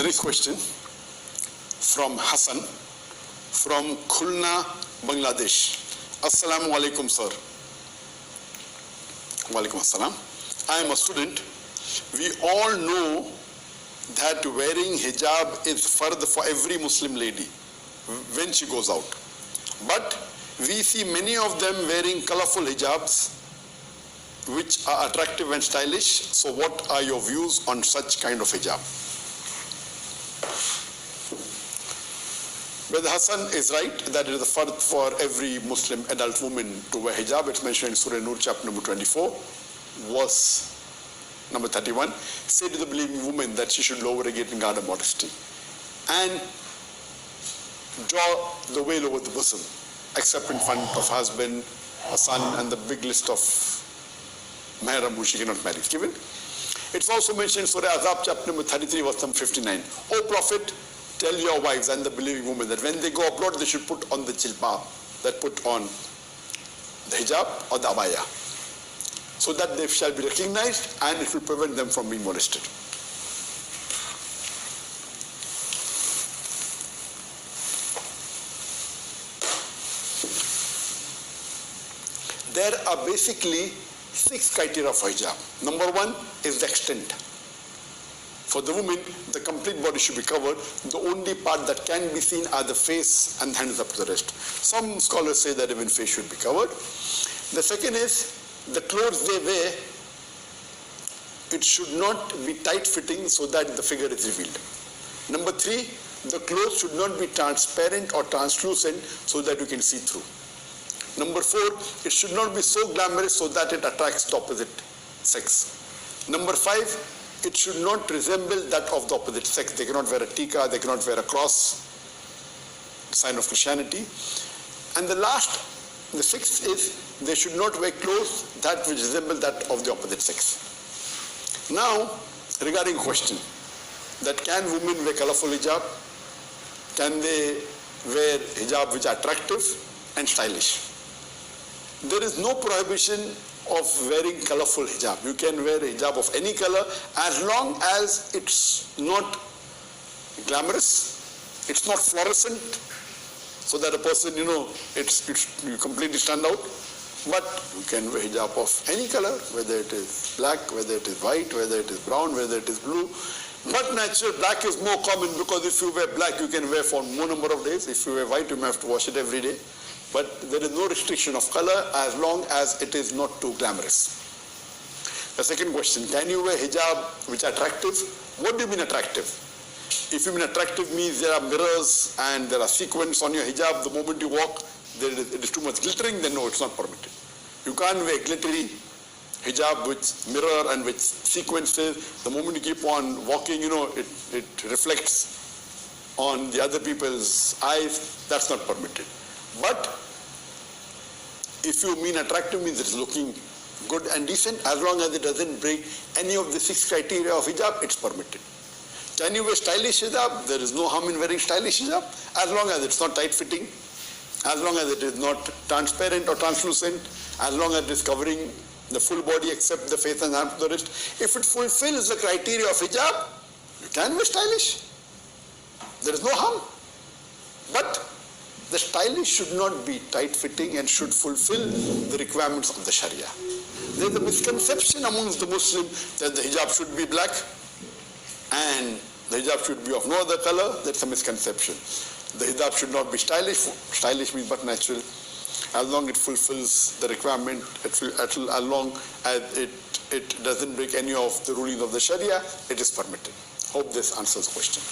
The next question from Hassan from Khulna, Bangladesh. Assalamu alaikum, sir. Walaikum assalam. I am a student. We all know that wearing hijab is fard for every Muslim lady when she goes out. But we see many of them wearing colorful hijabs which are attractive and stylish. So what are your views on such kind of hijab? Whether Hassan is right that it is a fard for every Muslim adult woman to wear hijab. It's mentioned in Surah Nur chapter number 24, verse number 31. Say to the believing woman that she should lower her gate and guard her modesty, and draw the veil over the bosom, except in front of husband, a son, and the big list of mahram who she cannot marry is given. It's also mentioned in Surah Azab chapter number 33, verse number 59. O Prophet, tell your wives and the believing women that when they go abroad, they should put on the jilbab, that put on the hijab or the abaya, so that they shall be recognized and it will prevent them from being molested. There are basically 6 criteria for hijab. Number 1 is the extent. For the woman, the complete body should be covered. The only part that can be seen are the face and hands up to the rest. Some scholars say that even face should be covered. The second is the clothes they wear, it should not be tight-fitting so that the figure is revealed. Number 3, the clothes should not be transparent or translucent so that you can see through. Number 4, it should not be so glamorous so that it attracts the opposite sex. Number 5, it should not resemble that of the opposite sex. They cannot wear a tika, they cannot wear a cross, sign of Christianity. And the 6th is they should not wear clothes that which resemble that of the opposite sex. Now, regarding question that can women wear colorful hijab? Can they wear hijab which are attractive and stylish? There is no prohibition of wearing colorful hijab. You can wear a hijab of any color as long as it's not glamorous, it's not fluorescent, so that a person, you completely stand out. But you can wear hijab of any color, whether it is black, whether it is white, whether it is brown, whether it is blue. But natural black is more common because if you wear black, you can wear for more number of days. If you wear white, you may have to wash it every day. But there is no restriction of color as long as it is not too glamorous. The second question, can you wear hijab which are attractive? What do you mean attractive? If you mean attractive means there are mirrors and there are sequins on your hijab, the moment you walk, it is too much glittering, then no, it's not permitted. You can't wear glittery hijab with mirror and with sequences. The moment you keep on walking, it reflects on the other people's eyes. That's not permitted. But if you mean attractive means it's looking good and decent, as long as it doesn't break any of the 6 criteria of hijab, it's permitted. Can you wear stylish hijab? There is no harm in wearing stylish hijab, as long as it's not tight-fitting, as long as it is not transparent or translucent, as long as it is covering the full body except the face and arms to the wrist. If it fulfills the criteria of hijab, you can wear stylish. There is no harm. But the stylish should not be tight-fitting and should fulfill the requirements of the Sharia. There is a misconception amongst the Muslims that the hijab should be black and the hijab should be of no other color. That's a misconception. The hijab should not be stylish. Stylish means but natural. As long as it fulfills the requirement, as long as it doesn't break any of the rulings of the Sharia, it is permitted. Hope this answers the question.